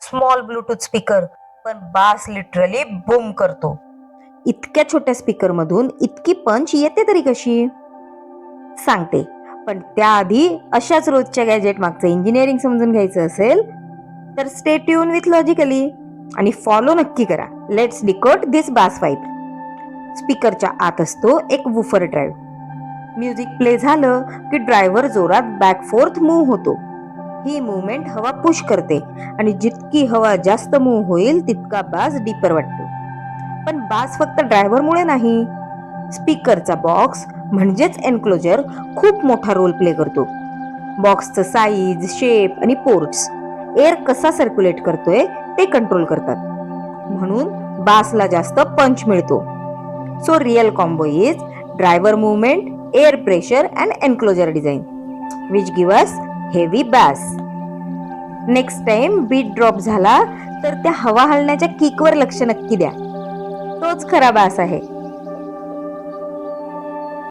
Small Bluetooth speaker, पण बास literally boom करतो. इतक्या छोट्या स्पीकर मधून इतकी पंच येते तरी कशी? सांगते, पण त्याआधी अशाच रोजच्या गॅजेट मागचं इंजिनिअरिंग समजून घ्यायचं असेल तर स्टे ट्यून विथ लॉजिकली आणि फॉलो नक्की करा. Let's decode this bass vibe. स्पीकरच्या आत असतो एक वूफर ड्राईव्ह. म्युझिक प्ले झालं की ड्रायव्हर जोरात बॅक फोर्थ मूव्ह होतो. ही मुवमेंट हवा पुश करते आणि जितकी हवा जास्त मूव्ह होईल तितका बास डीपर वाटतो. पण बास फक्त ड्रायव्हरमुळे नाही, स्पीकरचा बॉक्स म्हणजेच एन्क्लोजर खूप मोठा रोल प्ले करतो. बॉक्सचं साईज, शेप आणि पोर्ट्स एअर कसा सर्क्युलेट करतोय ते कंट्रोल करतात. म्हणून बासला जास्त पंच मिळतो. So real combo is driver movement, air pressure and enclosure design which give us heavy bass. Next time beat drop झाला तर त्या हवा हलण्याच्या किकवर लक्ष नक्की द्या. तोच खरा बास आहे.